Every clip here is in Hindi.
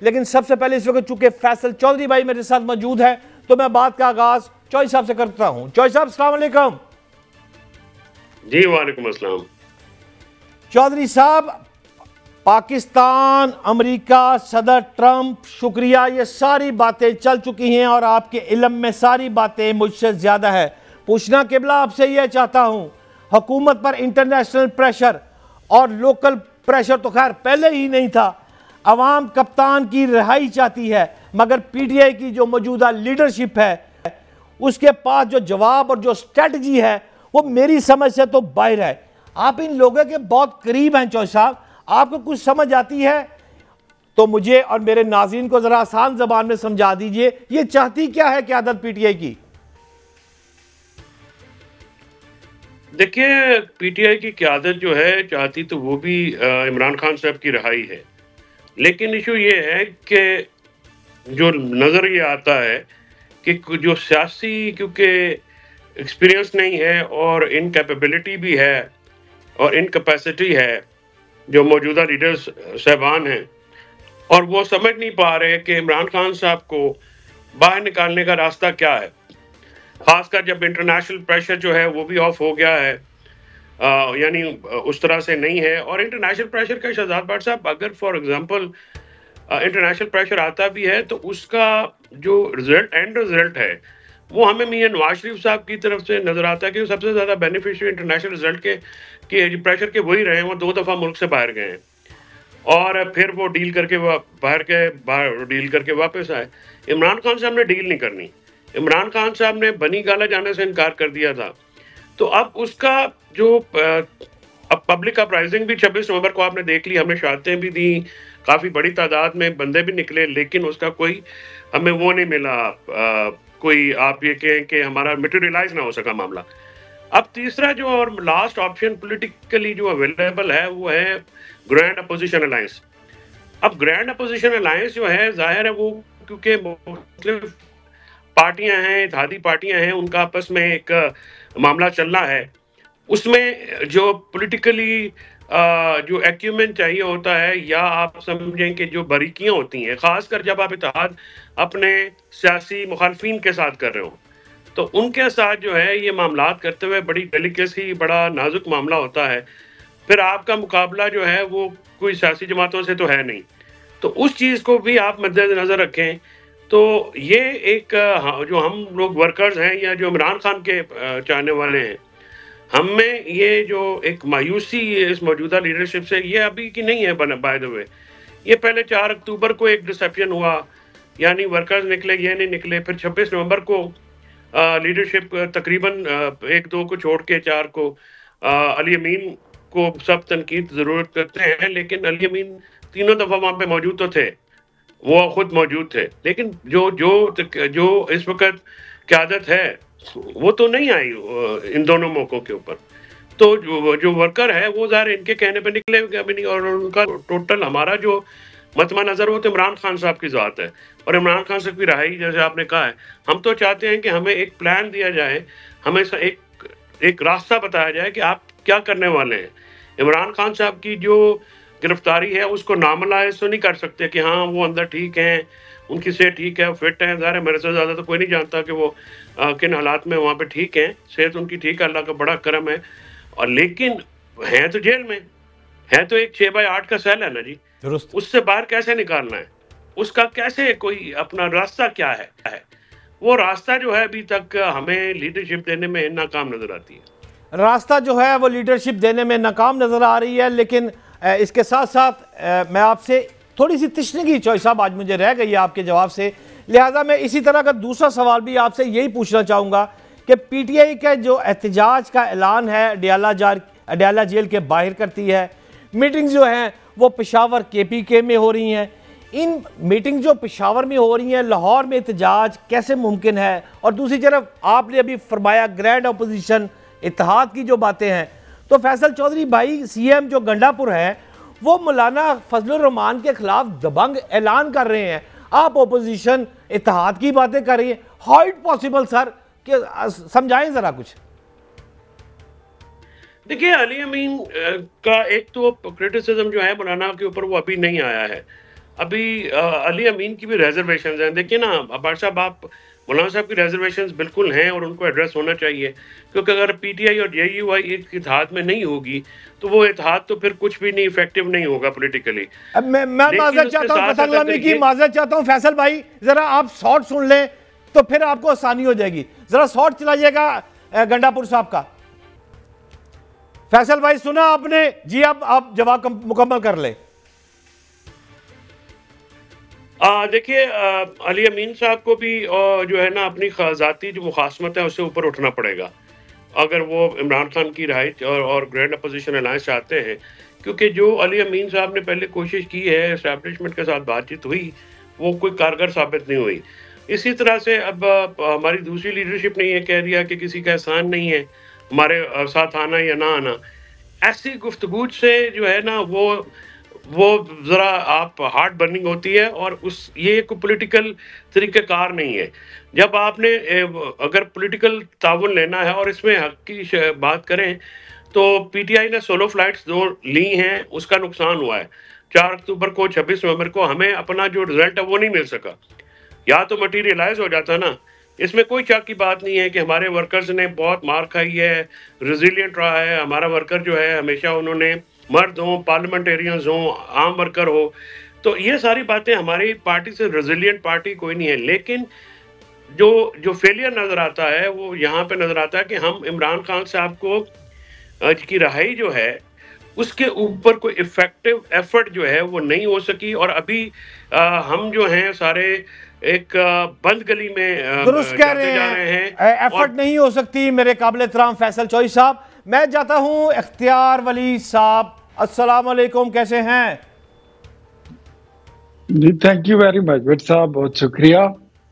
लेकिन सबसे पहले इस वक्त चूंकि फैसल चौधरी भाई मेरे साथ मौजूद है तो मैं बात का आगाज चौधरी साहब से करता हूं। चौधरी साहब अस्सलाम वालेकुम। जी वालेकुम अस्सलाम। चौधरी साहब, पाकिस्तान, अमेरिका, सदर ट्रंप, शुक्रिया, ये सारी बातें चल चुकी हैं और आपके इल्म में सारी बातें मुझसे ज़्यादा है। पूछना किबला आपसे यह चाहता हूँ, हुकूमत पर इंटरनेशनल प्रेशर और लोकल प्रेशर तो खैर पहले ही नहीं था। अवाम कप्तान की रिहाई चाहती है, मगर पीटीआई की जो मौजूदा लीडरशिप है उसके पास जो जवाब और जो स्ट्रेटजी है वो मेरी समझ से तो बाहर है। आप इन लोगों के बहुत करीब हैं चौधरी साहब, आपको कुछ समझ आती है तो मुझे और मेरे नाज़रीन को जरा आसान जबान में समझा दीजिए, ये चाहती क्या है क़यादत पीटीआई की? देखिए, पीटीआई की क़यादत जो है चाहती तो वो भी इमरान खान साहब की रिहाई है, लेकिन इशू ये है कि जो नज़र ये आता है कि जो सियासी क्योंकि एक्सपीरियंस नहीं है और इनकैपेबिलिटी भी है और इनकैपेसिटी है जो मौजूदा लीडर्स साहबान हैं, और वो समझ नहीं पा रहे कि इमरान खान साहब को बाहर निकालने का रास्ता क्या है। खासकर जब इंटरनेशनल प्रेशर जो है वो भी ऑफ हो गया है, यानी उस तरह से नहीं है। और इंटरनेशनल प्रेशर का शहजाद भट्ट साहब, अगर फॉर एग्जांपल इंटरनेशनल प्रेशर आता भी है तो उसका जो एंड रिजल्ट है वो हमें मियां नवाज शरीफ साहब की तरफ से नजर आता है कि सबसे ज्यादा बेनिफिशियरी इंटरनेशनल रिजल्ट के प्रेशर के वही रहे। वो 2 दफा मुल्क से बाहर गए हैं और फिर वो डील करके बाहर डील करके वापस आए। इमरान खान साहब ने डील नहीं करनी, इमरान खान साहब ने बनी गाला जाने से इनकार कर दिया था। तो अब उसका जो अब पब्लिक अपराइजिंग भी 26 नवंबर को आपने देख ली, हमने शहादतें भी दी, काफी बड़ी तादाद में बंदे भी निकले, लेकिन उसका कोई हमें वो नहीं मिला, कोई आप ये कहें कि हमारा मटेरियलाइज ना हो सका मामला। अब तीसरा जो और लास्ट ऑप्शन पॉलिटिकली जो अवेलेबल है वो है ग्रैंड अपोजिशन अलायंस। अब ग्रैंड अपोजिशन अलायंस जो है जाहिर है वो क्योंकि मुख्तलिफ पार्टियां हैं, इत्तेहादी पार्टियां हैं, उनका आपस में एक मामला चल रहा है। उसमें जो पॉलिटिकली जो एक्यूमेंट चाहिए होता है, या आप समझें कि जो बारीकियां होती हैं, खासकर जब आप इत्तेहाद अपने सियासी मुखालफिन के साथ कर रहे हो, तो उनके साथ जो है ये मामलात करते हुए बड़ी डेलिकेसी, बड़ा नाजुक मामला होता है। फिर आपका मुकाबला जो है वो कोई सियासी जमातों से तो है नहीं, तो उस चीज़ को भी आप मद्देनजर रखें। तो ये एक जो हम लोग वर्कर्स हैं या जो इमरान खान के चाहने वाले हैं, हमें ये जो एक मायूसी इस मौजूदा लीडरशिप से, ये अभी की नहीं है बाय द वे, ये पहले 4 अक्टूबर को एक डिसेप्शन हुआ, यानी वर्कर्स निकले, ये नहीं निकले। फिर 26 नवंबर को लीडरशिप तकरीबन 1-2 को छोड़ के 4 को अली अमीन को सब तनकीद ज़रूरत करते हैं, लेकिन अली अमीन तीनों दफ़ा वहाँ पे मौजूद तो थे, वो खुद मौजूद थे, लेकिन जो इस वक्त क़यादत है वो तो नहीं आई इन दोनों मौकों के ऊपर। तो जो वर्कर है वो ज़ाहिर इनके कहने पे निकले अभी नहीं, और उनका टोटल हमारा जो मतमा नज़र वो तो इमरान खान साहब की ज़ात है और इमरान खान साहब की रहाई, जैसे आपने कहा है, हम तो चाहते हैं कि हमें एक प्लान दिया जाए, हमें एक रास्ता बताया जाए कि आप क्या करने वाले हैं। इमरान खान साहब की जो गिरफ्तारी है उसको नामलाइज तो नहीं कर सकते कि हाँ वो अंदर ठीक हैं, उनकी सेहत ठीक है, फिट है। ज़ाहिर है मेरे से ज़्यादा तो कोई नहीं जानता कि वो किन हालात में वहाँ पे ठीक हैं, सेहत उनकी ठीक है, अल्लाह का बड़ा करम है। और लेकिन हैं तो जेल में, है तो एक 6x8 का सेल है ना जी, उससे बाहर कैसे निकालना है, उसका कैसे कोई अपना रास्ता क्या है, वो रास्ता जो है अभी तक हमें लीडरशिप देने में नाकाम नजर आती है। रास्ता जो है वो लीडरशिप देने में नाकाम नजर आ रही है। लेकिन इसके साथ साथ मैं आपसे थोड़ी सी तशनीगी चॉइस साहब आज मुझे रह गई है आपके जवाब से, लिहाजा मैं इसी तरह का दूसरा सवाल भी आपसे यही पूछना चाहूँगा कि पीटीआई का जो एहतजाज का ऐलान है अडयाला जेल के बाहर करती है, मीटिंग जो हैं वो पेशावर KPK में हो रही हैं, इन मीटिंग जो पेशावर में हो रही हैं, लाहौर में एहतजाज कैसे मुमकिन है? और दूसरी तरफ आपने अभी फरमाया ग्रैंड अपोजिशन इत्तेहाद की जो बातें हैं, तो फैसल चौधरी भाई CM जो गंडापुर है वो मौलाना फजलुर रहमान के खिलाफ दबंग ऐलान कर रहे हैं, आप अपोजिशन इत्तेहाद की बातें कर रही हैं। हाउ इट पॉसिबल सर, कि समझाएं जरा कुछ। देखिए, अली अमीन का एक तो क्रिटिसिज्म जो है मौलाना के ऊपर वो अभी नहीं आया है। अभी अली अमीन की भी रिजर्वेशंस हैं। देखिए ना अब्बास साहब, आप मौलाना साहब की रिजर्वेशंस बिल्कुल हैं और उनको एड्रेस होना चाहिए, क्योंकि अगर पीटीआई और जेयूआई एक इत्तेहाद में नहीं होगी तो वो इत्तेहाद तो फिर कुछ भी नहीं, इफेक्टिव नहीं होगा पॉलिटिकली। अब मैं माजरत चाहता हूँ, पतंगलामी की माजरत चाहता हूँ फैसल भाई, जरा आप शॉर्ट सुन लें तो फिर आपको आसानी हो जाएगी। जरा शॉर्ट चलाइएगा गंडापुर साहब का। फैसल भाई सुना आपने जी? अब आप जवाब मुकम्मल कर ले। देखिए अली अमीन साहब को भी जो है ना अपनी ज़ाती जो मुखासमत है उससे ऊपर उठना पड़ेगा, अगर वो इमरान खान की रिहाई और ग्रैंड अपोजिशन अलायंस चाहते हैं। क्योंकि जो अली अमीन साहब ने पहले कोशिश की है, एस्टैब्लिशमेंट के साथ बातचीत हुई, वो कोई कारगर साबित नहीं हुई। इसी तरह से अब हमारी दूसरी लीडरशिप ने ये कह दिया कि किसी का एहसान नहीं है हमारे साथ आना या ना आना। ऐसी गुफ्तगू से जो है ना वो ज़रा आप हार्ट बर्निंग होती है, और उस ये एक पॉलिटिकल तरीक़ेकार नहीं है। जब आपने अगर पॉलिटिकल ताउन लेना है और इसमें हक की बात करें तो पीटीआई ने सोलो फ्लाइट्स 2 ली हैं, उसका नुकसान हुआ है। 4 अक्टूबर को, 26 नवंबर को हमें अपना जो रिजल्ट है वो नहीं मिल सका, या तो मटीरियलाइज हो जाता ना। इसमें कोई शक की बात नहीं है कि हमारे वर्कर्स ने बहुत मार खाई है, रेजिलिएंट रहा है हमारा वर्कर जो है, हमेशा उन्होंने, मर्द हों, पार्लियामेंटेरियंस हों, आम वर्कर हो, तो ये सारी बातें, हमारी पार्टी से रेजिलिएंट पार्टी कोई नहीं है। लेकिन जो फेलियर नजर आता है वो यहाँ पे नजर आता है कि हम इमरान खान साहब को की रहाई जो है उसके ऊपर कोई इफेक्टिव एफर्ट जो है वो नहीं हो सकी, और अभी हम जो हैं सारे एक बंद गली में दुरुस्त कह रहे हैं, एफर्ट नहीं हो सकती। मेरे काबिल एहतराम फैसल चौधरी साहब, मैं जाता हूं इख्तियार वली साहब। अस्सलाम वालेकुम, कैसे हैं जी? Thank you very much Bhatt साहब, बहुत शुक्रिया।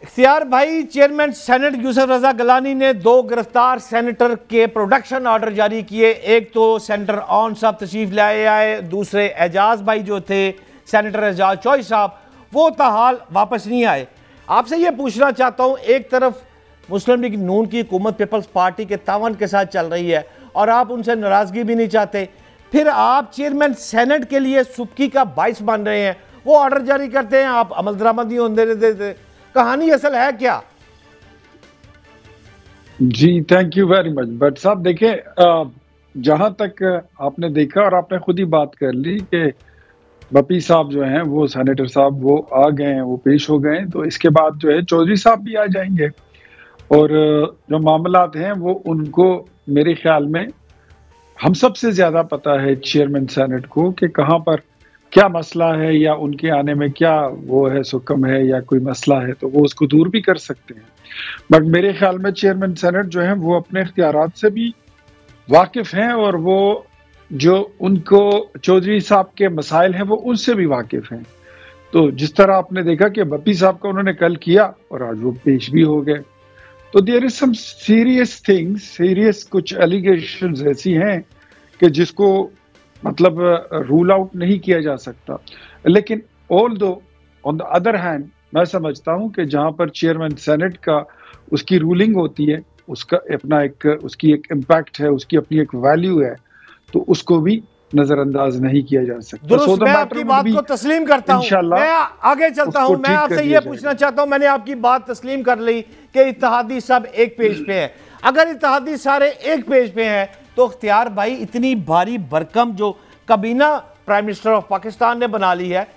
इख्तियार भाई, चेयरमैन सेनेट यूसुफ रजा गलानी ने 2 गिरफ्तार सेनेटर के प्रोडक्शन ऑर्डर जारी किए। एक तो सेनेटर ऑन साहब तशरीफ लाए आए, दूसरे एजाज भाई जो थे सेनेटर एजाज चौधरी साहब, वो ताहाल वापस नहीं आए। आपसे ये पूछना चाहता हूँ, एक तरफ मुस्लिम लीग नून की हुकूमत पीपल्स पार्टी के तावन के साथ चल रही है और आप उनसे नाराज़गी भी नहीं चाहते, फिर आप चेयरमैन सेनेट के लिए सुबकी का बाइस बन रहे हैं, वो ऑर्डर जारी करते हैं, आप अमल दरामद नहीं होने देते। कहानी असल है क्या? जी thank you very much Bhatt साहब। देखिए, जहां तक आपने देखा और आपने खुद ही बात कर ली कि बपी साहब जो हैं वो सेनेटर साहब वो आ गए हैं, वो पेश हो गए हैं, तो इसके बाद जो है चौधरी साहब भी आ जाएंगे, और जो मामलात हैं वो उनको मेरे ख्याल में हम सबसे ज़्यादा पता है चेयरमैन सेनेट को कि कहाँ पर क्या मसला है, या उनके आने में क्या वो है, सुकम है या कोई मसला है, तो वो उसको दूर भी कर सकते हैं। बट मेरे ख्याल में चेयरमैन सेनेट जो है वो अपने इख्तियारात से भी वाकिफ़ हैं, और वो जो उनको चौधरी साहब के मसाइल हैं वो उनसे भी वाकिफ़ हैं। तो जिस तरह आपने देखा कि बपी साहब का उन्होंने कल किया और आज वो पेश भी हो गए, तो there is some serious things, serious कुछ एलिगेशंस ऐसी हैं कि जिसको मतलब रूल आउट नहीं किया जा सकता। लेकिन ऑल दो ऑन द अदर हैंड मैं समझता हूं कि जहां पर चेयरमैन सेनेट का उसकी रूलिंग होती है, उसका अपना एक उसकी एक इम्पैक्ट है, उसकी अपनी एक वैल्यू है, तो उसको भी नजरअंदाज नहीं किया जा सकता। so मैं आपकी बात को तस्लीम करता हूं, मैं आगे चलता हूं। मैं आपसे ये पूछना चाहता हूं, मैंने आपकी बात तस्लीम कर ली कि इत्तेहादी सब एक पेज पे है। अगर इत्तेहादी सारे एक पेज पे हैं तो इख्तियार भाई इतनी भारी भरकम जो काबीना प्राइम मिनिस्टर ऑफ पाकिस्तान ने बना ली है,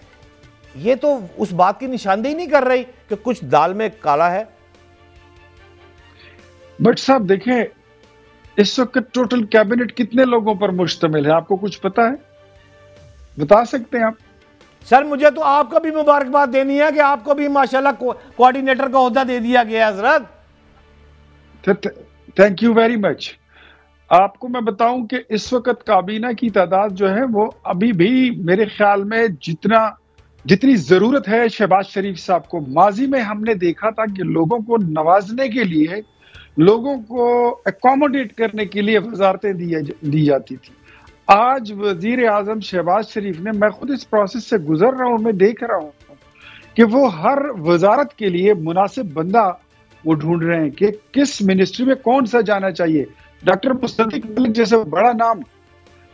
ये तो उस बात की निशानदेही नहीं कर रही कि कुछ दाल में काला है। बट साहब देखें, इस वक्त टोटल कैबिनेट कितने लोगों पर मुश्तमिल है, आपको कुछ पता है? बता सकते हैं आप? सर मुझे तो आपको भी मुबारकबाद देनी है कि आपको भी माशाल्लाह कोऑर्डिनेटर का ओहदा दे दिया गया हजरत। Thank you very much. आपको मैं बताऊं कि इस वक्त काबीना की तादाद जो है वो अभी भी मेरे ख्याल में जितनी जरूरत है शहबाज शरीफ साहब को, माजी में हमने देखा था कि लोगों को नवाजने के लिए, लोगों को अकोमोडेट करने के लिए वजारतें दी जाती थी। आज वजीर आजम शहबाज शरीफ ने, मैं खुद इस प्रोसेस से गुजर रहा हूं, मैं देख रहा हूं कि वो हर वजारत के लिए मुनासिब बंदा वो ढूंढ रहे हैं कि किस मिनिस्ट्री में कौन सा जाना चाहिए। डॉक्टर मुस्तफिक मलिक जैसे बड़ा नाम,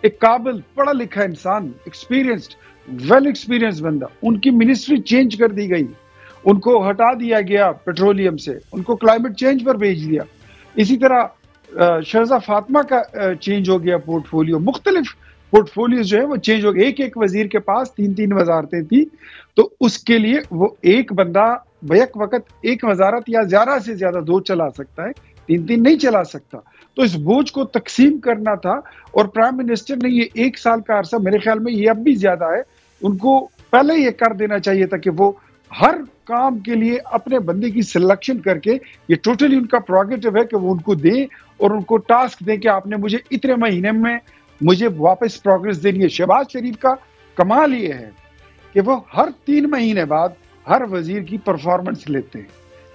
एक काबिल पढ़ा लिखा इंसान, एक्सपीरियंस्ड, वेल एक्सपीरियंस बंदा, उनकी मिनिस्ट्री चेंज कर दी गई, उनको हटा दिया गया पेट्रोलियम से, उनको क्लाइमेट चेंज पर भेज दिया। इसी तरह शहजा फातिमा का चेंज हो गया पोर्टफोलियो, मुख्तलिफ पोर्टफोलियो जो है वो चेंज हो गए। एक एक वजीर के पास 3-3 वजारतें थी, तो उसके लिए वो एक बंदा बैक वक्त एक वजारत या ज्यादा से ज्यादा 2 चला सकता है, 3-3 नहीं चला सकता। तो इस बोझ को तकसीम करना था, और प्राइम मिनिस्टर ने ये 1 साल का अरसा, मेरे ख्याल में ये अब भी ज्यादा है, उनको पहले ये कर देना चाहिए था कि वो हर काम के लिए अपने बंदे की सिलेक्शन करके, ये टोटली उनका प्रोगेटिव है कि वो उनको दें और उनको टास्क दें कि आपने मुझे इतने महीने में मुझे वापस प्रोग्रेस देनी है। शहबाज शरीफ का कमाल ये है कि वो हर 3 महीने बाद हर वजीर की परफॉर्मेंस लेते हैं।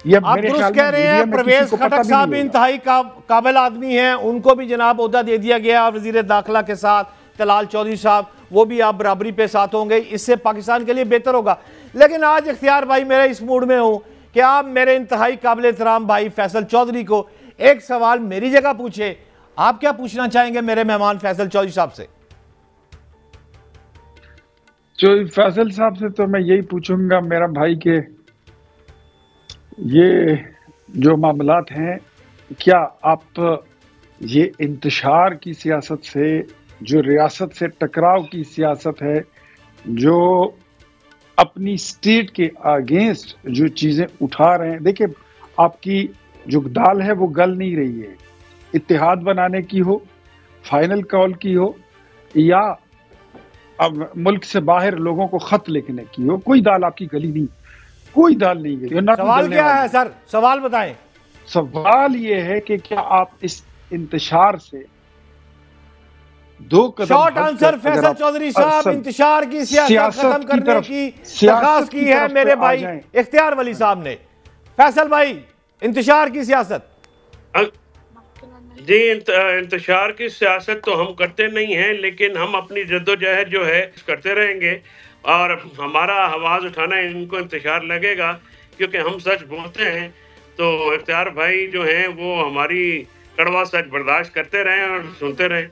ये आप दुरुस्त कह रहे हैं। परवेज खटक साहब इंतहाई काबिल आदमी हैं, उनको भी जनाब ओहदा दे दिया गया वजीर दाखिला के साथ। तलाल चौधरी साहब वो भी आप बराबरी पे साथ होंगे, इससे पाकिस्तान के लिए बेहतर होगा। लेकिन आज इख्तियार भाई मेरे इस मूड में हूँ कि आप मेरे इंतहाई काबिल एहतराम भाई फैसल चौधरी को एक सवाल मेरी जगह पूछे, आप क्या पूछना चाहेंगे मेरे मेहमान फैसल चौधरी साहब से? फैसल साहब से तो मैं यही पूछूंगा मेरा भाई के ये जो मामलात हैं, क्या आप ये इंतशार की सियासत से, जो रियासत से टकराव की सियासत है, जो अपनी स्टेट के अगेंस्ट जो चीज़ें उठा रहे हैं, देखिए आपकी जो दाल है वो गल नहीं रही है। इत्तेहाद बनाने की हो, फाइनल कॉल की हो, या अब मुल्क से बाहर लोगों को खत लिखने की हो, कोई दाल आपकी गली नहीं, कोई दाल नहीं गई। सवाल क्या है सर, सवाल बताएं। सवाल ये है कि क्या आप इस इंतशार से 2 कदम, शॉर्ट आंसर फैसल चौधरी साहब, इंतशार की सियासत खत्म करने की दरखास्त की है मेरे भाई इख्तियार वली साहब ने। फैसल भाई, इंतशार की सियासत। जी, इंतशार की सियासत तो हम करते नहीं हैं, लेकिन हम अपनी जद्दोजहद जो है करते रहेंगे, और हमारा आवाज़ उठाना इनको इंतशार लगेगा, क्योंकि हम सच बोलते हैं। तो इख्तियार भाई जो हैं वो हमारी कड़वा सच बर्दाश्त करते रहें और सुनते रहें।